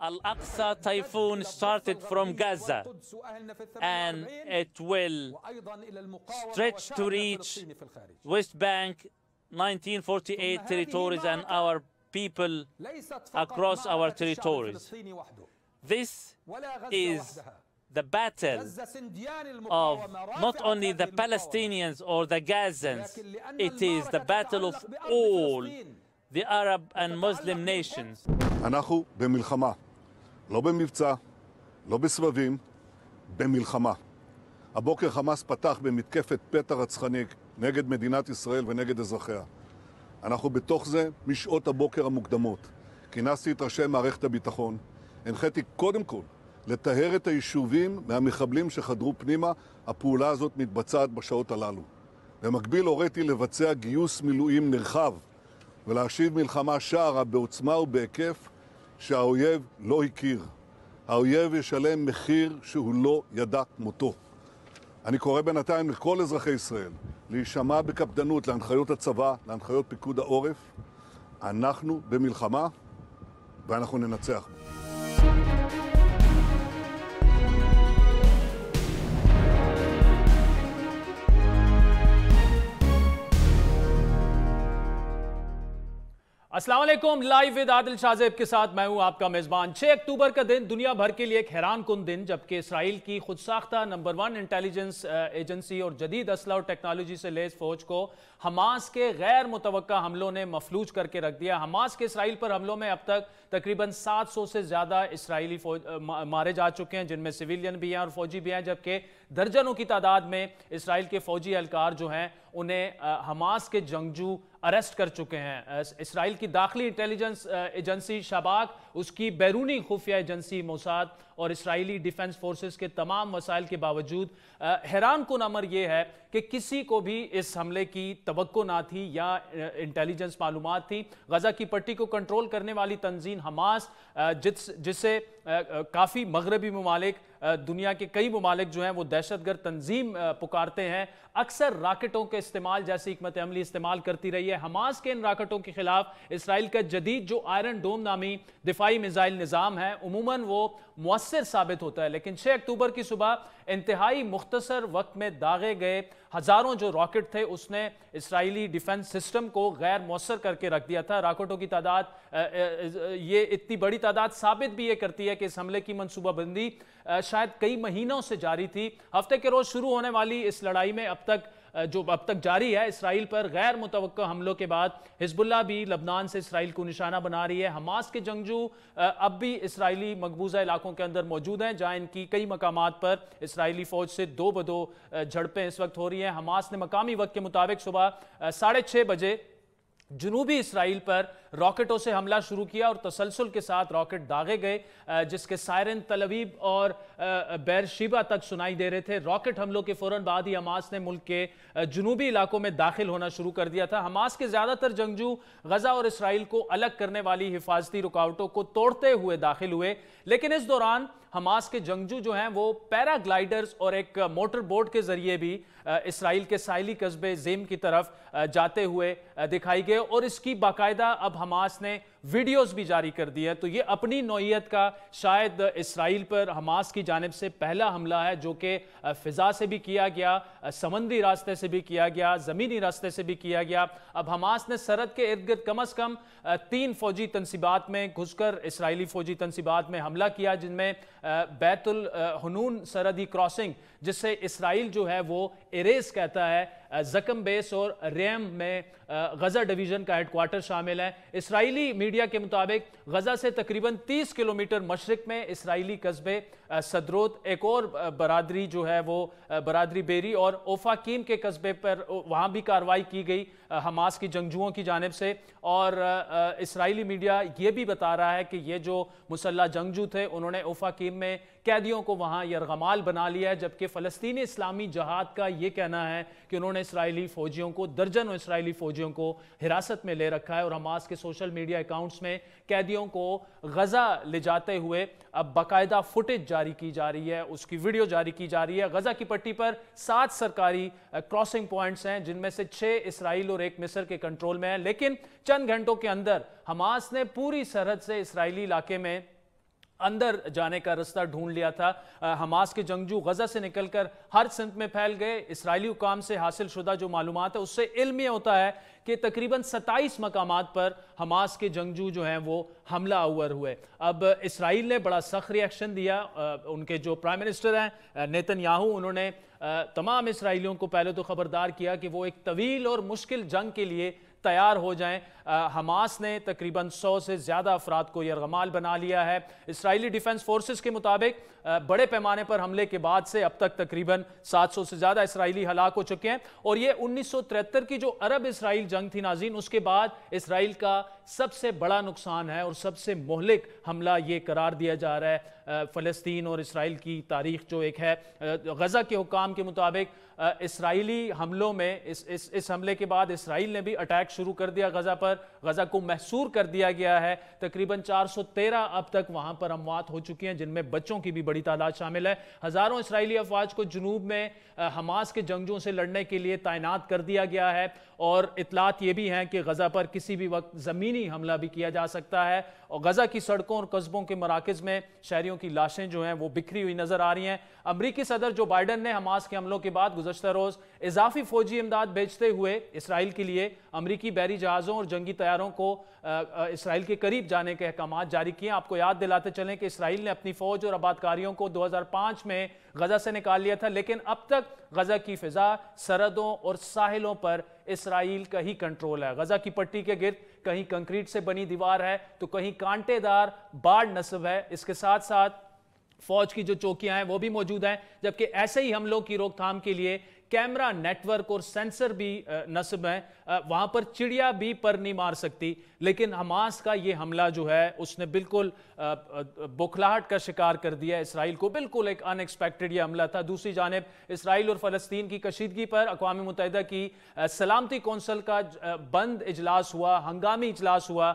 Al-Aqsa typhoon started from Gaza, and it will stretch to reach West Bank, 1948 territories, and our people across our territories. This is the battle of not only the Palestinians or the Gazans, it is the battle of all the Arab and Muslim nations. אנחנו במלחמה, לא במבצע, לא בסבבים, במלחמה. הבוקר חמאס פתח במתקפת פתע רצחני נגד מדינת ישראל ונגד אזרחיה. אנחנו בתוך זה משעות הבוקר המוקדמות. כינסתי את ראשי מערכת הביטחון, הנחיתי קודם כל לטהר את היישובים מהמחבלים שחדרו פנימה. הפעולה הזאת מתבצעת בשעות הללו. במקביל הוריתי לבצע גיוס מילואים נרחב ולהשיב מלחמה שערה בעוצמה ובהיקף שהאויב לא הכיר. האויב ישלם מחיר שהוא לא ידע כמותו. אני קורא בינתיים לכל אזרחי ישראל להישמע בקפדנות להנחיות הצבא, להנחיות פיקוד העורף. אנחנו במלחמה ואנחנו ננצח. السلام علیکم، live with عادل شاہزیب کے ساتھ میں ہوں آپ کا میزبان۔ 6 اکتوبر کا دن دنیا بھر کے لیے ایک حیران کن دن، جبکہ اسرائیل کی خود ساختہ نمبر 1 انٹیلیجنس ایجنسی اور جدید اسلحہ اور ٹیکنالوجی سے لیس فوج کو حماس کے غیر متوقع حملوں نے مفلوج کر کے رکھ دیا۔ حماس کے اسرائیل پر حملوں میں اب تک تقریباً 700 سے زیادہ اسرائیلی مارے جا چکے ہیں، جن میں سویلین بھی ہیں اور فوجی بھی ہیں، جبکہ درجنوں کی تعداد میں اسرائیل کے فوجی اہلکار جو ہیں انہیں حماس کے جنگجو اریسٹ کر چکے ہیں۔ اسرائیل کی داخلی انٹیلیجنس ایجنسی شباک، اس کی بیرونی خفیہ ایجنسی موساد اور اسرائیلی ڈیفنس فورسز کے تمام وسائل کے باوجود حیران کن امر یہ ہے کہ کسی کو بھی اس حملے کی توقع نہ تھی یا انٹیلیجنس معلومات تھی۔ غزہ کی پٹی کو کنٹرول کرنے والی تنظیم حماس، جسے کافی مغربی ممالک، دنیا کے کئی ممالک جو ہیں وہ دہشت گرد تنظیم پکارتے ہیں، اکثر راکٹوں کے استعمال جیسی حکمت عملی استعمال کرتی رہی ہے۔ حماس کے ان راکٹوں کے خلاف اسرائیل کا جدید جو آئرن ڈوم نامی دفاعی میزائل نظام ہے، عموماً وہ مؤثر ثابت ہوتا ہے، لیکن 6 اکتوبر کی صبح انتہائی مختصر وقت میں داغے گئے ہزاروں جو راکٹ تھے اس نے اسرائیلی ڈیفنس سسٹم کو غیر مؤثر کر کے رکھ دیا تھا۔ راکٹوں کی تعداد، یہ اتنی بڑی تعداد ثابت بھی یہ کرتی ہے کہ اس حملے کی منصوبہ بندی شاید کئی مہینوں سے جاری تھی۔ ہفتے کے روز شروع ہونے والی اس لڑائی میں اب تک جاری ہے، اسرائیل پر غیر متوقع حملوں کے بعد حزب اللہ بھی لبنان سے اسرائیل کو نشانہ بنا رہی ہے۔ حماس کے جنگجو اب بھی اسرائیلی مقبوضہ علاقوں کے اندر موجود ہیں، جہاں ان کی کئی مقامات پر اسرائیلی فوج سے 2 بدو جھڑپیں اس وقت ہو رہی ہیں۔ حماس نے مقامی وقت کے مطابق صبح 6:30 بجے جنوبی اسرائیل پر راکٹوں سے حملہ شروع کیا اور تسلسل کے ساتھ راکٹ داغے گئے، جس کے سائرن تل ابیب اور بیر شیبہ تک سنائی دے رہے تھے۔ راکٹ حملوں کے فوراً بعد ہی حماس نے ملک کے جنوبی علاقوں میں داخل ہونا شروع کر دیا تھا۔ حماس کے زیادہ تر جنگجو غزہ اور اسرائیل کو الگ کرنے والی حفاظتی رکاوٹوں کو توڑتے ہوئے داخل ہوئے، لیکن اس دوران حماس کے جنگجو جو ہیں وہ پیرا گلائیڈرز اور ایک موٹر بوٹ کے ذریعے بھی اسرائیل کے ساحلی قصبے زیم کی طرف جاتے ہوئے دکھائی گئے، اور اس کی باقاعدہ اب حماس نے ویڈیوز بھی جاری کر دی ہے۔ تو یہ اپنی نوعیت کا شاید اسرائیل پر حماس کی جانب سے پہلا حملہ ہے، جو کہ فضا سے بھی کیا گیا، سمندری راستے سے بھی کیا گیا، زمینی راستے سے بھی کیا گیا۔ اب حماس نے سرحد کے ارد گرد کم از کم 3 فوجی تنصیبات میں گھس کر اسرائیلی فوجی تنصیبات میں حملہ کیا، جن میں بیت الحنون سرحدی کراسنگ، جس سے اسرائیل جو ہے وہ ایریز کہتا ہے، زکم بیس اور ریم میں غزہ ڈویژن کا ہیڈ کوارٹر شامل ہے۔ اسرائیلی میڈیا کے مطابق غزہ سے تقریباً 30 کلومیٹر مشرق میں اسرائیلی قصبے صدروت، ایک اور برادری جو ہے وہ برادری بیری اور اوفاکیم کے قصبے پر وہاں بھی کارروائی کی گئی حماس کی جنگجوؤں کی جانب سے، اور اسرائیلی میڈیا یہ بھی بتا رہا ہے کہ یہ جو مسلح جنگجو تھے انہوں نے اوفاکیم میں قیدیوں کو وہاں یرغمال بنا لیا ہے، جبکہ فلسطینی اسلامی جہاد کا یہ کہنا ہے کہ انہوں نے اسرائیلی فوجیوں کو، درجنوں اسرائیلی فوجیوں کو حراست میں لے رکھا ہے، اور حماس کے سوشل میڈیا اکاؤنٹس میں قیدیوں کو غزہ لے جاتے ہوئے اب باقاعدہ فوٹیج جاری کی جا رہی ہے، اس کی ویڈیو جاری کی جا رہی ہے۔ غزہ کی پٹی پر 7 سرکاری کراسنگ پوائنٹس ہیں، جن میں سے 6 اسرائیل اور 1 مصر کے کنٹرول میں ہیں، لیکن چند گھنٹوں کے اندر حماس نے پوری سرحد سے اسرائیلی علاقے میں اندر جانے کا راستہ ڈھونڈ لیا تھا۔ حماس کے جنگجو غزہ سے نکل کر ہر سمت میں پھیل گئے۔ اسرائیلی حکام سے حاصل شدہ جو معلومات ہے اس سے علم یہ ہوتا ہے کہ تقریباً 27 مقامات پر حماس کے جنگجو جو ہیں وہ حملہ آور ہوئے۔ اب اسرائیل نے بڑا سخت ری ایکشن دیا۔ ان کے جو پرائم منسٹر ہیں نیتن یاہو، انہوں نے تمام اسرائیلیوں کو پہلے تو خبردار کیا کہ وہ ایک طویل اور مشکل جنگ کے لیے تیار ہو جائیں۔ حماس نے تقریباً 100 سے زیادہ افراد کو یرغمال بنا لیا ہے۔ اسرائیلی ڈیفنس فورسز کے مطابق بڑے پیمانے پر حملے کے بعد سے اب تک تقریباً 700 سے زیادہ اسرائیلی ہلاک ہو چکے ہیں، اور یہ 1973 کی جو عرب اسرائیل جنگ تھی ناظرین، اس کے بعد اسرائیل کا سب سے بڑا نقصان ہے اور سب سے مہلک حملہ یہ قرار دیا جا رہا ہے۔ فلسطین اور اسرائیل کی تاریخ جو ایک ہے، غزہ کے حکام کے مطابق اسرائیلی حملوں میں اس حملے کے بعد اسرائیل نے بھی اٹیک شروع کر دیا غزہ پر۔ غزہ کو محصور کر دیا گیا ہے۔ تقریباً 413 اب تک وہاں پر اموات ہو چکی ہیں، جن میں بچوں کی بھی بڑی تعداد شامل ہے۔ ہزاروں اسرائیلی افواج کو جنوب میں حماس کے جنگجوؤں سے لڑنے کے لیے تعینات کر دیا گیا ہے، اور اطلاعات یہ بھی ہیں کہ غزہ پر کسی بھی وقت زمینی حملہ بھی کیا جا سکتا ہے۔ اور غزہ کی سڑکوں اور قصبوں کے مراکز میں شہریوں کی لاشیں جو ہیں وہ بکھری ہوئی نظر آ رہی ہیں۔ امریکی صدر جو بائیڈن نے حماس کے حملوں کے بعد گزشتہ روز اضافی فوجی امداد بھیجتے ہوئے اسرائیل کے لیے امریکی بحری جہازوں اور جنگی طیاروں کو اسرائیل کے قریب جانے کے احکامات جاری کیے ہیں۔ آپ کو یاد دلاتے چلیں کہ اسرائیل نے اپنی فوج اور آبادکاریوں کو 2005 میں غزہ سے نکال لیا تھا، لیکن اب تک غزہ کی فضا، سرحدوں اور ساحلوں پر اسرائیل کا ہی کنٹرول ہے۔ غزہ کی پٹی کے گرد کہیں کنکریٹ سے بنی دیوار ہے تو کہیں کانٹے دار باڑ نصب ہے۔ اس کے ساتھ ساتھ فوج کی جو چوکیاں ہیں وہ بھی موجود ہیں، جبکہ ایسے ہی حملوں کی روک تھام کے لیے کیمرہ نیٹ ورک اور سینسر بھی نصب ہیں۔ وہاں پر چڑیا بھی پر نہیں مار سکتی، لیکن حماس کا یہ حملہ جو ہے اس نے بالکل بوکھلاہٹ کا شکار کر دیا اسرائیل کو۔ بالکل ایک ان ایکسپیکٹڈ یہ حملہ تھا۔ دوسری جانب اسرائیل اور فلسطین کی کشیدگی پر اقوام متحدہ کی سلامتی کونسل کا بند اجلاس ہوا، ہنگامی اجلاس ہوا،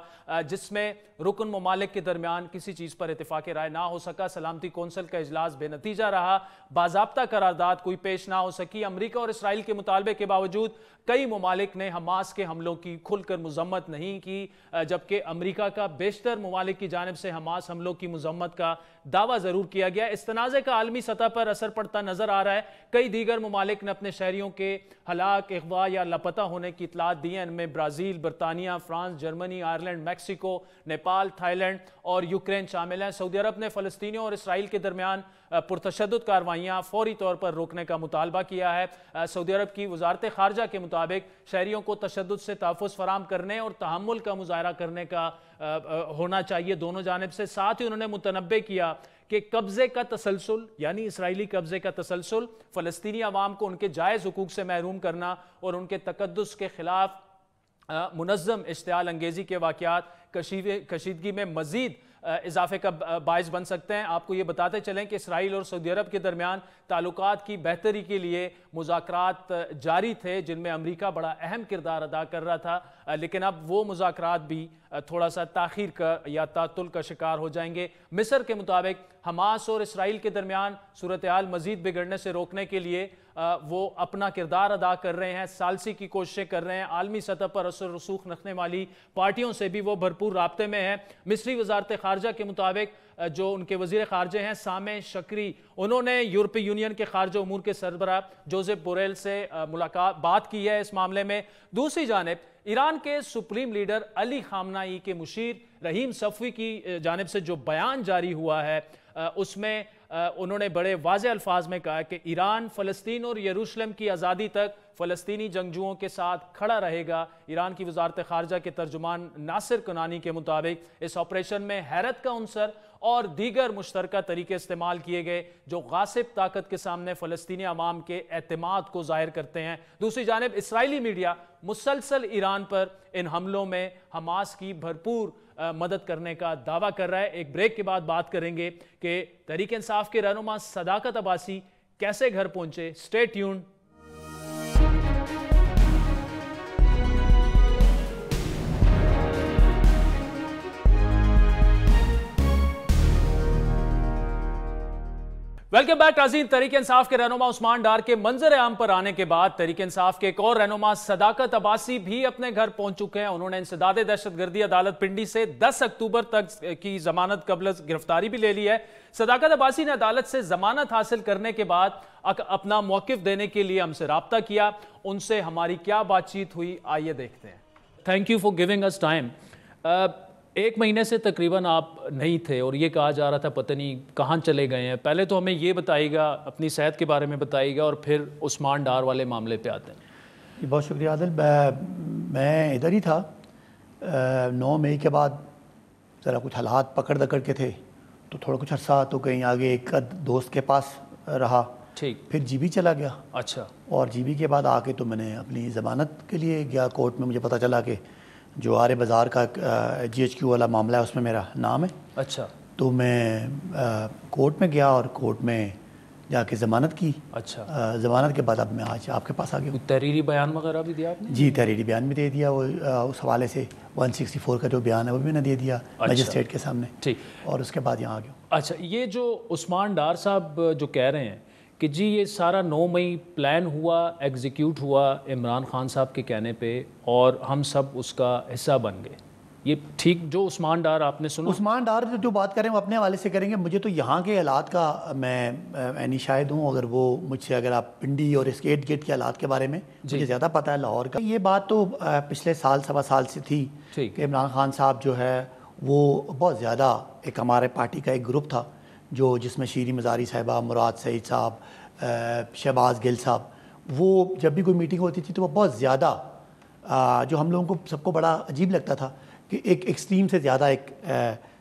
جس میں رکن ممالک کے درمیان کسی چیز پر اتفاق رائے نہ ہو سکا۔ سلامتی کونسل کا اجلاس بے نتیجہ رہا، باضابطہ قرارداد کوئی پیش نہ ہو سکی۔ امریکہ اور اسرائیل کے مطالبے کے باوجود کئی ممالک نے حماس کے حملوں کی کھل کر مذمت نہیں کی، جبکہ امریکہ کا بیشتر ممالک کی جانب سے حماس حملوں کی مذمت کا دعویٰ ضرور کیا گیا۔ اس تنازع کا عالمی سطح پر اثر پڑتا نظر آ رہا ہے۔ کئی دیگر ممالک نے اپنے شہریوں کے ہلاک، اغوا یا لاپتہ ہونے کی اطلاعات دی ہیں۔ ان میں برازیل، برطانیہ، France, Germany, Ireland, Mexico, Nepal, Thailand اور یوکرین شامل ہیں۔ سعودی عرب نے فلسطینیوں اور اسرائیل کے درمیان پرتشدد کارروائیاں فوری طور پر روکنے کا مطالبہ کیا ہے۔ سعودی عرب کی وزارت خارجہ کے مطابق شہریوں کو تشدد سے تحفظ فراہم کرنے اور تحمل کا مظاہرہ کرنے کا ہونا چاہیے دونوں جانب سے۔ ساتھ ہی انہوں نے متنبہ کیا کہ قبضے کا تسلسل، یعنی اسرائیلی قبضے کا تسلسل، فلسطینی عوام کو ان کے جائز حقوق سے محروم کرنا اور ان کے تقدس کے خلاف منظم اشتعال انگیزی کے واقعات کشیدگی میں مزید اضافے کا باعث بن سکتے ہیں۔ آپ کو یہ بتاتے چلیں کہ اسرائیل اور سعودی عرب کے درمیان تعلقات کی بہتری کے لیے مذاکرات جاری تھے، جن میں امریکہ بڑا اہم کردار ادا کر رہا تھا، لیکن اب وہ مذاکرات بھی تھوڑا سا تاخیر کا یا تعطل کا شکار ہو جائیں گے۔ مصر کے مطابق حماس اور اسرائیل کے درمیان صورتحال مزید بگڑنے سے روکنے کے لیے وہ اپنا کردار ادا کر رہے ہیں، ثالثی کی کوششیں کر رہے ہیں۔ عالمی سطح پر اثر رسوخ رکھنے والی پارٹیوں سے بھی وہ بھرپور رابطے میں ہیں۔ مصری وزارت خارجہ کے مطابق جو ان کے وزیر خارجہ ہیں سامح شکری، انہوں نے یورپی یونین کے خارجہ امور کے سربراہ جوزف بوریل سے بات کی ہے اس معاملے میں۔ دوسری جانب ایران کے سپریم لیڈر علی خامنائی کے مشیر رحیم صفوی کی جانب سے جو بیان جاری ہوا ہے، اس میں انہوں نے بڑے واضح الفاظ میں کہا کہ ایران فلسطین اور یروشلم کی آزادی تک فلسطینی جنگجوؤں کے ساتھ کھڑا رہے گا۔ ایران کی وزارت خارجہ کے ترجمان ناصر کنانی کے مطابق اس آپریشن میں حیرت کا عنصر اور دیگر مشترکہ طریقے استعمال کیے گئے جو غاصب طاقت کے سامنے فلسطینی عوام کے اعتماد کو ظاہر کرتے ہیں۔ دوسری جانب اسرائیلی میڈیا مسلسل ایران پر ان حملوں میں حماس کی بھرپور مدد کرنے کا دعویٰ کر رہا ہے۔ ایک بریک کے بعد بات کریں گے کہ تحریک انصاف کے رہنما صداقت عباسی کیسے گھر پہنچے۔ Stay tuned. ویلکم بیک ناظرین. تحریک انصاف کے رہنما عثمان ڈار کے منظر عام پر آنے کے بعد تحریک انصاف کے ایک اور رہنما صداقت عباسی بھی اپنے گھر پہنچ چکے ہیں. انہوں نے انسداد دہشت گردی عدالت پنڈی سے 10 اکتوبر تک کی ضمانت قبل گرفتاری بھی لے لی ہے. صداقت عباسی نے عدالت سے ضمانت حاصل کرنے کے بعد اپنا موقف دینے کے لیے ہم سے رابطہ کیا. ان سے ہماری کیا بات چیت ہوئی آئیے دیکھتے ہیں. Thank you for giving us time. 1 مہینے سے تقریباً آپ نہیں تھے اور یہ کہا جا رہا تھا پتہ نہیں کہاں چلے گئے ہیں. پہلے تو ہمیں یہ بتائیے گا, اپنی صحت کے بارے میں بتائیے گا, اور پھر عثمان ڈار والے معاملے پہ آتے ہیں. بہت شکریہ عادل. میں ادھر ہی تھا. 9 مئی کے بعد ذرا کچھ حالات پکڑ دکڑ کے تھے تو تھوڑا کچھ عرصہ تو کہیں آگے ایک دوست کے پاس رہا. ٹھیک. پھر جی بی چلا گیا. اچھا. اور جی بی کے بعد آ کے تو میں نے اپنی ضمانت کے لیے گیا کورٹ میں. مجھے پتہ چلا کہ جو آرے بازار کا جی ایچ کیو والا معاملہ ہے اس میں میرا نام ہے. اچھا. تو میں کورٹ میں گیا اور کورٹ میں جا کے ضمانت کی. اچھا. ضمانت کے بعد اب میں آج آپ کے پاس آ گیا ہوں. تحریری بیان وغیرہ بھی دیا آپ نے؟ جی تحریری بیان بھی دے دیا. وہ اس حوالے سے 164 کا جو بیان ہے وہ بھی میں نے دے دیا مجسٹریٹ کے سامنے. ٹھیک. اور اس کے بعد یہاں آ گیا. اچھا, یہ جو عثمان ڈار صاحب جو کہہ رہے ہیں کہ جی یہ سارا 9 مئی پلان ہوا, ایگزیکیوٹ ہوا عمران خان صاحب کے کہنے پہ اور ہم سب اس کا حصہ بن گئے, یہ ٹھیک جو عثمان ڈار آپ نے سنا؟ عثمان ڈار جو بات کریں وہ اپنے حوالے سے کریں گے. مجھے تو یہاں کے حالات کا میں نہیں شاہد ہوں. اگر وہ مجھ سے اگر آپ پنڈی اور اس گیٹ کے حالات کے بارے میں مجھے زیادہ پتہ ہے لاہور کا. یہ بات تو پچھلے سال 1.25 سال سے تھی کہ عمران خان صاحب جو ہے وہ بہت زیادہ ایک ہمارے پارٹی کا ایک گروپ تھا جس میں شیریں مزاری صاحبہ, مراد سعید صاحب, شہباز گل صاحب, وہ جب بھی کوئی میٹنگ ہوتی تھی تو وہ بہت زیادہ جو ہم لوگوں کو سب کو بڑا عجیب لگتا تھا کہ ایک ایکسٹریم سے زیادہ ایک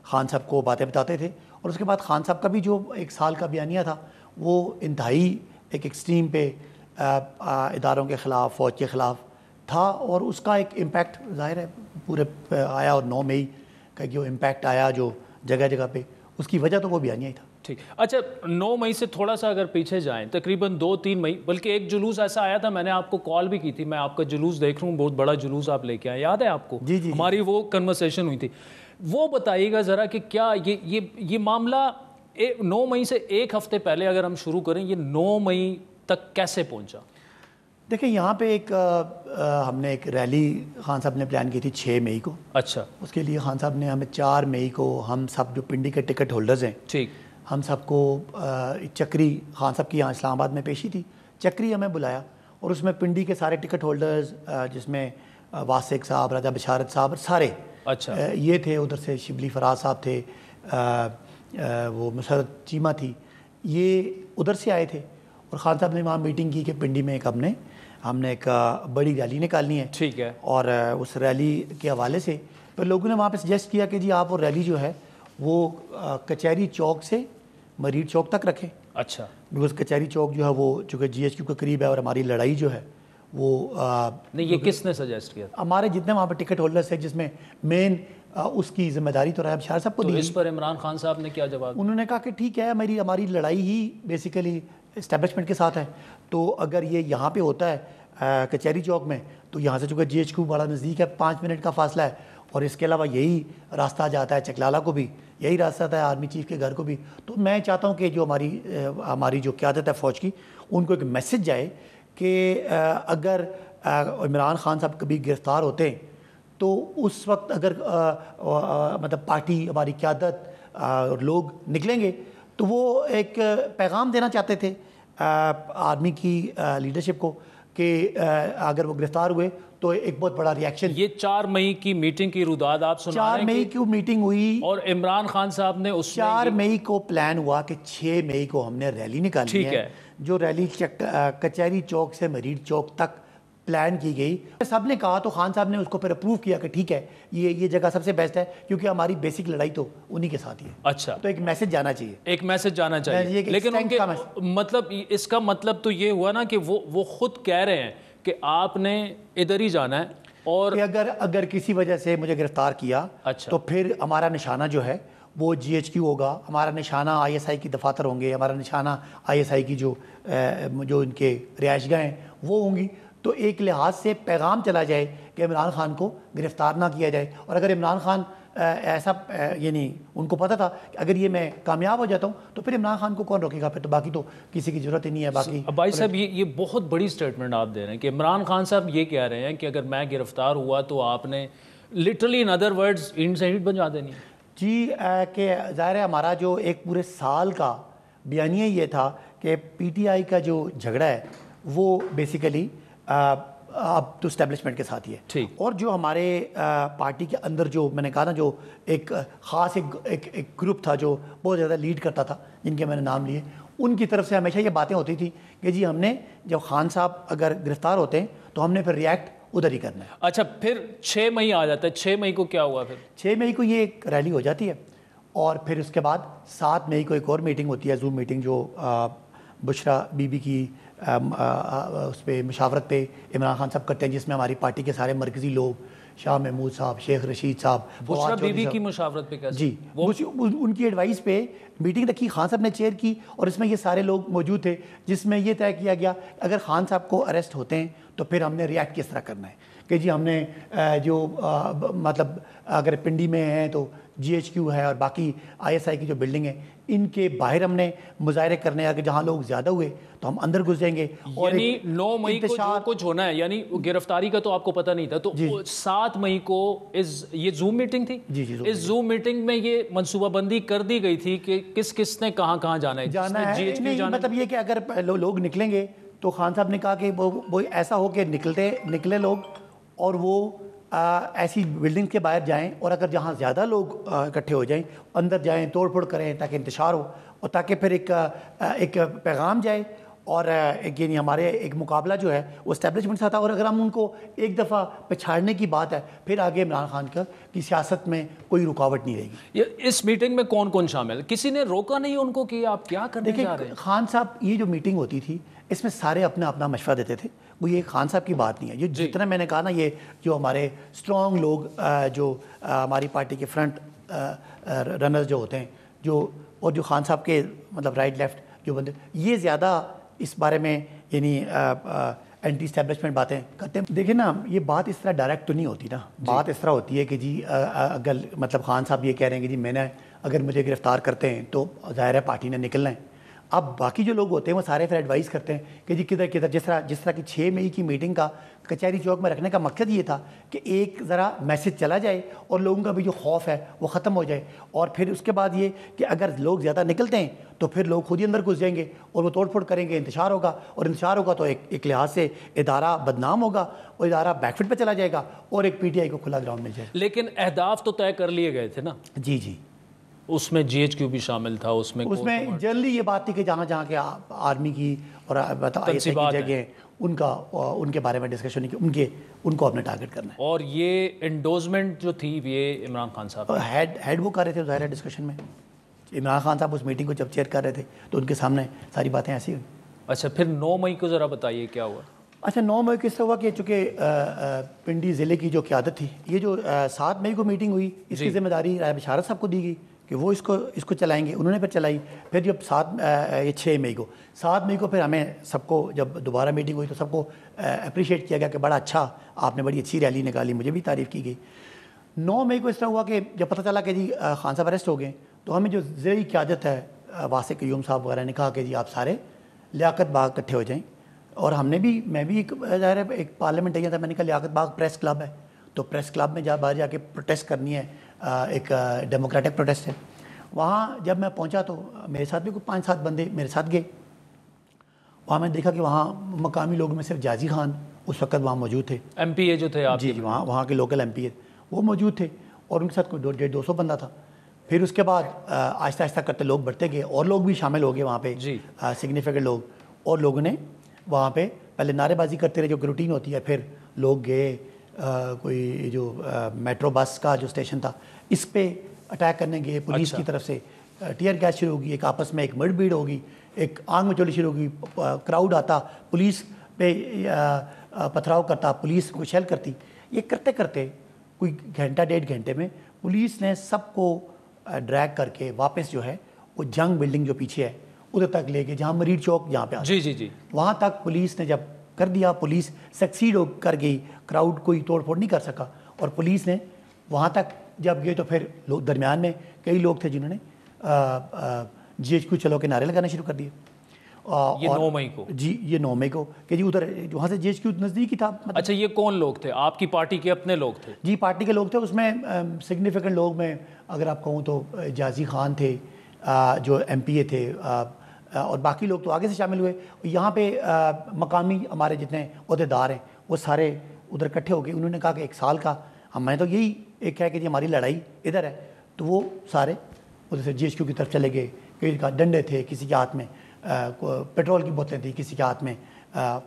خان صاحب کو باتیں بتاتے تھے. اور اس کے بعد خان صاحب کا بھی جو 1 سال کا بیانیہ تھا وہ انتہائی ایک ایکسٹریم پہ اداروں کے خلاف, فوج کے خلاف تھا. اور اس کا ایک امپیکٹ ظاہر ہے پورے آیا, اور 9 مئی کا جو امپیکٹ آیا جو جگہ جگہ پہ, اس کی وجہ تو وہ بیانیہ ہی تھا. ٹھیک. اچھا, 9 مئی سے تھوڑا سا اگر پیچھے جائیں, تقریباً 2-3 مئی, بلکہ ایک جلوس ایسا آیا تھا, میں نے آپ کو کال بھی کی تھی, میں آپ کا جلوس دیکھ رہا ہوں, بہت بڑا جلوس آپ لے کے آئے, یاد ہے آپ کو؟ جی جی. ہماری وہ کنورسیشن ہوئی تھی. وہ بتائیے گا ذرا کہ کیا یہ معاملہ 9 مئی سے 1 ہفتے پہلے اگر ہم شروع کریں, یہ 9 مئی تک کیسے پہنچا؟ دیکھیں یہاں پہ ایک ہم نے ایک ریلی خان صاحب نے پلان کی تھی 6 مئی کو. اچھا. اس کے لیے خان صاحب نے ہمیں 4 مئی کو, ہم سب جو پنڈی کے ٹکٹ ہولڈرز ہیں, ٹھیک, ہم سب کو چکری خان صاحب کی یہاں اسلام آباد میں پیشی تھی, چکری ہمیں بلایا. اور اس میں پنڈی کے سارے ٹکٹ ہولڈرز جس میں واسق صاحب, راجہ بشارت صاحب, سارے اچھا یہ تھے. ادھر سے شبلی فراز صاحب تھے, وہ مسرت چیمہ تھی, یہ ادھر سے آئے تھے. اور خان صاحب نے وہاں میٹنگ کی کہ پنڈی میں ہم نے ایک بڑی ریلی نکالنی ہے. ٹھیک ہے. اور اس ریلی کے حوالے سے پھر لوگوں نے وہاں پہ سجیسٹ کیا کہ جی آپ وہ ریلی جو ہے وہ کچہری چوک سے مریڈ چوک تک رکھیں. اچھا. بیکاز کچہری چوک جو ہے وہ چونکہ جی ایچ کیو کے قریب ہے, اور ہماری لڑائی جو ہے وہ نہیں, یہ کس نے سجیسٹ کیا؟ ہمارے جتنے وہاں پہ ٹکٹ ہولڈرس ہیں, جس میں مین اس کی ذمہ داری تو راجہ بشار صاحب کو دی. اس پر عمران خان صاحب نے کیا جواب؟ انہوں نے کہا کہ ٹھیک ہے, ہماری لڑائی ہی بیسیکلی اسٹیبلشمنٹ کے ساتھ ہے, تو اگر یہ یہاں پہ ہوتا ہے کچہری چوک میں تو یہاں سے چونکہ جی ایچ کیو بڑا نزدیک ہے, 5 منٹ کا فاصلہ ہے, اور اس کے علاوہ یہی راستہ جاتا ہے چکلالہ کو بھی, یہی راستہ ہے آرمی چیف کے گھر کو بھی. تو میں چاہتا ہوں کہ جو ہماری جو قیادت ہے فوج کی, ان کو ایک میسج جائے کہ اگر عمران خان صاحب کبھی گرفتار ہوتے ہیں تو اس وقت اگر مطلب پارٹی, ہماری قیادت اور لوگ نکلیں گے تو وہ ایک پیغام دینا چاہتے تھے آرمی کی لیڈرشپ کو کہ اگر وہ گرفتار ہوئے تو ایک بہت بڑا ریاکشن. یہ 4 مئی کی میٹنگ کی روداد آپ سنا رہے ہیں؟ 4 مئی کی میٹنگ ہوئی اور عمران خان صاحب نے اس 4 مئی کو پلان ہوا کہ 6 مئی کو ہم نے ریلی نکالنی ہے, جو ریلی کچہری چوک سے مریڈ چوک تک پلان کی گئی. سب نے کہا تو خان صاحب نے اس کو پھر اپروو کیا کہ ٹھیک ہے, یہ جگہ سب سے بیسٹ ہے, کیونکہ ہماری بیسک لڑائی تو انہی کے ساتھ ہی ہے. اچھا. تو ایک میسج جانا چاہیے, ایک میسج جانا چاہیے. لیکن ان کے مطلب, اس کا مطلب تو یہ ہوا نا کہ وہ خود کہہ رہے ہیں کہ آپ نے ادھر ہی جانا ہے, اور اگر کسی وجہ سے مجھے گرفتار کیا تو پھر ہمارا نشانہ جو ہے وہ جی ایچ کیو ہوگا, ہمارا نشانہ آئی ایس آئی کی دفاتر ہوں گے, ہمارا نشانہ آئی ایس آئی کی جو ان کے رہائش گاہیں وہ ہوں گی. تو ایک لحاظ سے پیغام چلا جائے کہ عمران خان کو گرفتار نہ کیا جائے، اور اگر عمران خان ایسا یعنی ان کو پتہ تھا کہ اگر یہ میں کامیاب ہو جاتا ہوں تو پھر عمران خان کو کون روکے گا، پھر تو باقی تو کسی کی ضرورت ہی نہیں ہے. باقی بھائی صاحب یہ بہت بڑی سٹیٹمنٹ آپ دے رہے ہیں کہ عمران خان صاحب یہ کہہ رہے ہیں کہ اگر میں گرفتار ہوا تو آپ نے لٹرلی ان ادر ورڈز اینٹ سے اینٹ بنوا دینی ہے. جی کہ ظاہر ہے ہمارا جو ایک پورے سال کا بیانیہ یہ تھا کہ پی ٹی آئی کا جو جھگڑا ہے وہ بیسیکلی اب تو اسٹیبلشمنٹ کے ساتھ ہی ہے، اور جو ہمارے پارٹی کے اندر جو میں نے کہا نا جو ایک خاص ایک گروپ تھا جو بہت زیادہ لیڈ کرتا تھا، جن کے میں نے نام لیے، ان کی طرف سے ہمیشہ یہ باتیں ہوتی تھی کہ جی ہم نے جب خان صاحب اگر گرفتار ہوتے ہیں تو ہم نے پھر ریئیکٹ ادھر ہی کرنا ہے. اچھا پھر 6 مئی آ جاتا ہے، 6 مئی کو کیا ہوا؟ پھر 6 مئی کو یہ ایک ریلی ہو جاتی ہے، اور پھر اس کے بعد 7 مئی کو ایک اور میٹنگ ہوتی ہے، زوم میٹنگ، جو بشرا بی بی کی اس پہ مشاورت پہ عمران خان صاحب کرتے ہیں، جس میں ہماری پارٹی کے سارے مرکزی لوگ، شاہ محمود صاحب، شیخ رشید صاحب، بشرا بی بی کی مشاورت پہ کیسے؟ جی ان کی ایڈوائس پہ میٹنگ رکھی، خان صاحب نے چیئر کی، اور اس میں یہ سارے لوگ موجود تھے، جس میں یہ طے کیا گیا اگر خان صاحب کو اریسٹ ہوتے ہیں تو پھر ہم نے ریئیکٹ کس طرح کرنا ہے، کہ جی ہم نے جو مطلب اگر پنڈی میں ہیں تو جی ایچ کیو ہے اور باقی آئی ایس آئی کی جو بلڈنگ ہے ان کے باہر ہم نے مظاہرے کرنے ہیں، اگر جہاں لوگ زیادہ ہوئے تو ہم اندر گھس جائیں گے. اور یعنی 9 مئی کو جو کچھ ہونا ہے، یعنی گرفتاری کا تو آپ کو پتہ نہیں تھا، تو 7 مئی کو یہ زوم میٹنگ تھی. اس زوم میٹنگ میں یہ منصوبہ بندی کر دی گئی تھی کہ کس نے کہاں کہاں جانا ہے. مطلب یہ کہ اگر لوگ نکلیں گے تو خان صاحب نے کہا کہ وہ ایسا ہو کہ نکلے لوگ اور وہ ایسی بلڈنگ کے باہر جائیں، اور اگر جہاں زیادہ لوگ اکٹھے ہو جائیں اندر جائیں، توڑ پھوڑ کریں تاکہ انتشار ہو، اور تاکہ پھر ایک پیغام جائے، اور یعنی ہمارے ایک مقابلہ جو ہے وہ اسٹیبلشمنٹ سے تھا. اور اگر ہم ان کو ایک دفعہ پچھاڑنے کی بات ہے پھر آگے عمران خان کی سیاست میں کوئی رکاوٹ نہیں رہے گی. اس میٹنگ میں کون کون شامل؟ کسی نے روکا نہیں ان کو کہ آپ کیا کرنے جا رہے ہیں؟ خان صاحب یہ جو میٹنگ ہوتی تھی اس میں سارے اپنا مشورہ دیتے تھے، وہ یہ خان صاحب کی بات نہیں ہے. یہ جتنا میں نے کہا نا، یہ جو ہمارے اسٹرانگ لوگ جو ہماری پارٹی کے فرنٹ رنرز جو ہوتے ہیں، اور جو خان صاحب کے مطلب رائٹ لیفٹ جو بندے، یہ زیادہ اس بارے میں یعنی اینٹی اسٹیبلشمنٹ باتیں کرتے ہیں. دیکھیں نا، یہ بات اس طرح ڈائریکٹ تو نہیں ہوتی نا. بات اس طرح ہوتی ہے کہ جی اگر مطلب خان صاحب یہ کہہ رہے ہیں کہ جی میں نے اگر مجھے گرفتار کرتے ہیں تو ظاہر ہے پارٹی نے نکلنا ہے. اب باقی جو لوگ ہوتے ہیں وہ سارے پھر ایڈوائز کرتے ہیں کہ جی کدھر جس طرح کی 6 مئی کی میٹنگ کا کچہری چوک میں رکھنے کا مقصد یہ تھا کہ ایک ذرا میسج چلا جائے اور لوگوں کا بھی جو خوف ہے وہ ختم ہو جائے. اور پھر اس کے بعد یہ کہ اگر لوگ زیادہ نکلتے ہیں تو پھر لوگ خود ہی اندر گھس جائیں گے اور وہ توڑ پھوڑ کریں گے، انتشار ہوگا، اور انتشار ہوگا تو ایک لحاظ سے ادارہ بدنام ہوگا، اور ادارہ بیک فٹ پہ چلا جائے گا اور ایک پی ٹی آئی کو کھلا گراؤنڈ مل جائے. لیکن اہداف تو طے کر لیے گئے تھے نا. جی اس میں جی ایچ کیو بھی شامل تھا. اس میں جنرلی یہ بات تھی کہ جہاں کے آرمی کی اور جگہ ان کے بارے میں ڈسکشن کی، ان کو اپنے ٹارگٹ کرنا ہے. اور یہ انڈوزمنٹ جو تھی یہ عمران خان صاحب ہیڈ وہ کر رہے تھے ظاہر ڈسکشن میں. عمران خان صاحب اس میٹنگ کو جب چیئر کر رہے تھے تو ان کے سامنے ساری باتیں ایسی ہوئی. اچھا پھر 9 مئی کو ذرا بتائیے کیا ہوا؟ اچھا 9 مئی کو اس طرح ہوا کہ چونکہ پنڈی ضلع کی جو قیادت تھی، یہ جو 7 مئی کو میٹنگ ہوئی اس کی ذمہ داری رائے بشارت صاحب کو دی گئی کہ وہ اس کو چلائیں گے. انہوں نے پھر چلائی. پھر جب 6 مئی کو پھر ہمیں سب کو جب دوبارہ میٹنگ ہوئی تو سب کو اپریشیٹ کیا گیا کہ بڑا اچھا آپ نے بڑی اچھی ریلی نکالی، مجھے بھی تعریف کی گئی. 9 مئی کو اس طرح ہوا کہ جب پتہ چلا کہ جی خان صاحب اریسٹ ہو گئے تو ہمیں جو ضلعی قیادت ہے واسع قیوم صاحب وغیرہ نے کہا کہ جی آپ سارے لیاقت باغ اکٹھے ہو جائیں. اور ہم نے بھی، میں بھی ظاہر ہے ایک پارلیمنٹرین تھا، میں نے کہا لیاقت باغ پریس کلب ہے تو پریس کلب میں باہر جا کے پروٹیسٹ کرنی ہے، ایک ڈیموکریٹک پروٹیسٹ ہے. وہاں جب میں پہنچا تو میرے ساتھ بھی کوئی 5-7 بندے میرے ساتھ گئے. وہاں میں نے دیکھا کہ وہاں مقامی لوگوں میں صرف جازی خان اس وقت وہاں موجود تھے، ایم پی اے جو تھے آپ. جی وہاں کے لوکل ایم پی اے وہ موجود تھے، اور ان کے ساتھ کوئی 150-200 بندہ تھا. پھر اس کے بعد آہستہ آہستہ کرتے لوگ بڑھتے گئے اور لوگ بھی شامل ہو گئے وہاں پہ، سگنیفیکنٹ لوگ. اور لوگوں نے وہاں پہ پہلے نعرے بازی کرتے رہے جو کہ روٹین ہوتی ہے. پھر لوگ گئے، کوئی جو میٹرو بس کا جو اسٹیشن تھا اس پہ اٹیک کرنے گئے. پولیس کی طرف سے ٹیئر گیس شروع ہوگی، ایک آپس میں ایک مڑ بھیڑ ہوگی، ایک آنگ مچولی شروع ہوگی. کراؤڈ آتا، پولیس پہ پتھراؤ کرتا، پولیس کو شیل کرتی. یہ کرتے کرتے کوئی 1-1.5 گھنٹے میں پولیس نے سب کو ڈریگ کر کے واپس جو ہے وہ جنگ بلڈنگ جو پیچھے ہے ادھر تک لے کے، جہاں مرید چوک جہاں پہ جی وہاں تک پولیس نے جب کر دیا. پولیس سکسیڈ کر گئی, کراؤڈ کوئی توڑ پھوڑ نہیں کر سکا, اور پولیس نے وہاں تک جب گئے تو پھر لوگ درمیان میں کئی لوگ تھے جنہوں نے GHQ چلو کے نعرے لگانا شروع کر دیے. یہ 9 مئی کو؟ جی یہ 9 مئی کو, کہ جی ادھر وہاں سے GHQ نزدیک ہی تھا. اچھا یہ کون لوگ تھے؟ آپ کی پارٹی کے اپنے لوگ تھے؟ جی پارٹی کے لوگ تھے. اس میں سگنیفیکنٹ لوگ میں اگر آپ کہوں تو جازی خان تھے جو MPA تھے, اور باقی لوگ تو آگے سے شامل ہوئے. یہاں پہ مقامی ہمارے جتنے عہدیدار ہیں وہ سارے ادھر اکٹھے ہو گئے. انہوں نے کہا کہ 1 سال کا میں تو یہی ایک ہے کہ جی ہماری لڑائی ادھر ہے. تو وہ سارے ادھر سے GHQ کی طرف چلے گئے. کسی کا ڈنڈے تھے, کسی کے ہاتھ میں پیٹرول کی بوتلیں تھیں, کسی کے ہاتھ میں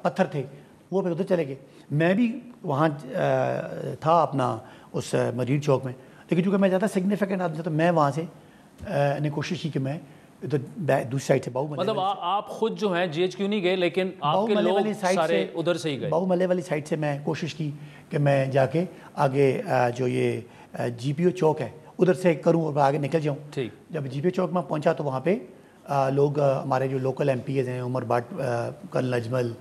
پتھر تھے, وہ پھر ادھر چلے گئے. میں بھی وہاں تھا اپنا اس مرید چوک میں, لیکن چونکہ میں زیادہ سگنیفیکنٹ آدمی تھا تو میں وہاں سے نے کوشش کی کہ میں ادھر دوسری سائڈ سے مطلب آپ خود جو ہیں GHQ نہیں گئے لیکن آپ کے لوگ سارے ادھر سے ہی گئے؟ باہو ملے والی سائڈ سے میں کوشش کی کہ میں جا کے آگے جو یہ GPO چوک ہے ادھر سے کروں اور آگے نکل جاؤں. ٹھیک. جب GPO چوک میں پہنچا تو وہاں پہ لوگ ہمارے جو لوکل MPs ہیں, عمر بٹ, کرنل اجمل,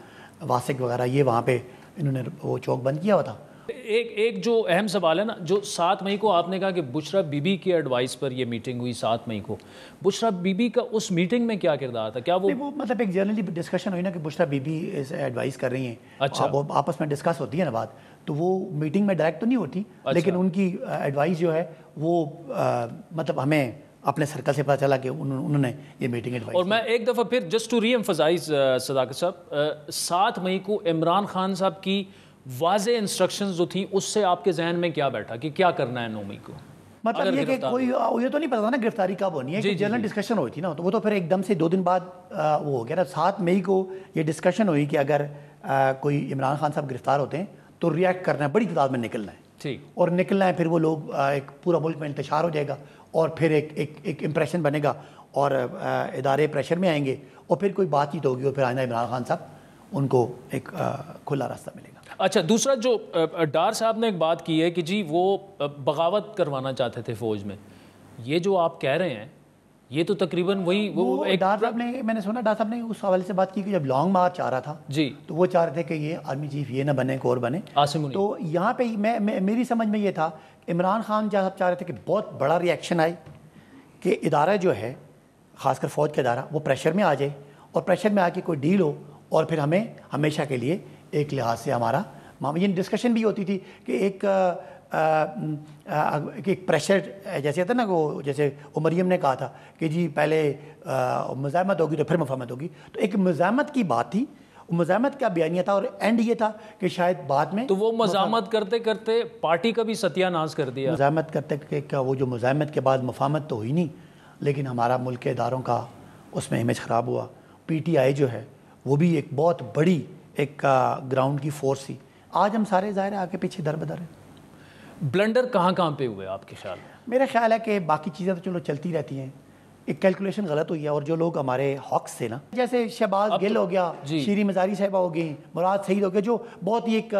واسق وغیرہ, یہ وہاں پہ انہوں نے وہ چوک بند کیا ہوا تھا. ایک جو اہم سوال ہے نا, جو 7 مئی کو آپ نے کہا کہ بشرا بی بی کی ایڈوائس پر یہ میٹنگ ہوئی 7 مئی کو, بشرا بی بی کا اس میٹنگ میں کیا کردار تھا؟ کیا وہ مطلب ایک جنرلی ڈسکشن ہوئی نا کہ بشرا بی بی ایڈوائس کر رہی ہیں. اچھا. وہ آپس میں ڈسکس ہوتی ہے نا بات, تو وہ میٹنگ میں ڈائریکٹ تو نہیں ہوتی, لیکن ان کی ایڈوائس جو ہے وہ مطلب ہمیں اپنے سرکل سے پتہ چلا کہ انہوں نے یہ میٹنگ ایڈوائز. اور میں ایک دفعہ پھر جسٹ ٹو ری ایمفسائز صداقت صاحب, 7 مئی کو عمران خان صاحب کی واضح انسٹرکشنز جو تھیں اس سے آپ کے ذہن میں کیا بیٹھا کہ کیا کرنا ہے 9 مئی کو؟ مطلب یہ کہ کوئی یہ تو نہیں پتا تھا نا گرفتاری کب ہونی ہے, کہ جنرل ڈسکشن ہوئی تھی نا, تو وہ تو پھر ایک دم سے 2 دن بعد وہ ہو گیا نا. 7 مئی کو یہ ڈسکشن ہوئی کہ اگر کوئی عمران خان صاحب گرفتار ہوتے ہیں تو ریئیکٹ کرنا ہے, بڑی تعداد میں نکلنا ہے. ٹھیک. اور نکلنا ہے, پھر وہ لوگ ایک پورا ملک میں انتشار ہو جائے گا, اور پھر ایک امپریشن بنے گا, اور ادارے پریشر میں آئیں گے, اور پھر کوئی بات چیت ہوگی, اور پھر آئندہ عمران خان صاحب ان کو ایک کھلا راستہ ملے گا. اچھا, دوسرا جو ڈار صاحب نے ایک بات کی ہے کہ جی وہ بغاوت کروانا چاہتے تھے فوج میں, یہ جو آپ کہہ رہے ہیں یہ تو تقریباً وہی وہ ڈار صاحب نے, میں نے سنا ڈار صاحب نے اس حوالے سے بات کی کہ جب لانگ مارچ آ رہا تھا جی تو وہ چاہ رہے تھے کہ یہ آرمی چیف یہ نہ بنے, کور بنے. تو یہاں پہ میری سمجھ میں یہ تھا, عمران خان صاحب چاہ رہے تھے کہ بہت بڑا ریئیکشن آئے, کہ ادارہ جو ہے خاص کر فوج کا ادارہ وہ پریشر میں آ جائے, اور پریشر میں آ کے کوئی ڈیل ہو, اور پھر ہمیں ہمیشہ کے لیے ایک لحاظ سے ہمارا یہ ڈسکشن بھی ہوتی تھی کہ ایک پریشر جیسے ہوتا ہے نا, وہ جیسے مریم نے کہا تھا کہ جی پہلے مزاحمت ہوگی تو پھر مفاہمت ہوگی, تو ایک مزاحمت کی بات تھی, مزاحمت کا بیانیہ تھا, اور اینڈ یہ تھا کہ شاید بعد میں تو وہ مزاحمت کرتے کرتے پارٹی کا بھی ستیہ ناز کر دیا. مزاحمت کرتے کہ وہ جو مزاحمت کے بعد مفاہمت تو ہوئی نہیں, لیکن ہمارا ملک کے اداروں کا اس میں امیج خراب ہوا. PTI جو ہے وہ بھی ایک بہت بڑی ایک گراؤنڈ کی فورس تھی. آج ہم سارے ظاہر ہیں آگے پیچھے در بدر ہیں. بلنڈر کہاں پہ ہوئے آپ کے خیال میں؟ میرا خیال ہے کہ باقی چیزیں تو چلو چلتی رہتی ہیں, ایک کیلکولیشن غلط ہوئی ہے, اور جو لوگ ہمارے ہاکس تھے نا, جیسے شہباز گل ہو گیا, شیریں مزاری صاحبہ ہو گئی, مراد سعید ہو گیا, جو بہت ہی ایک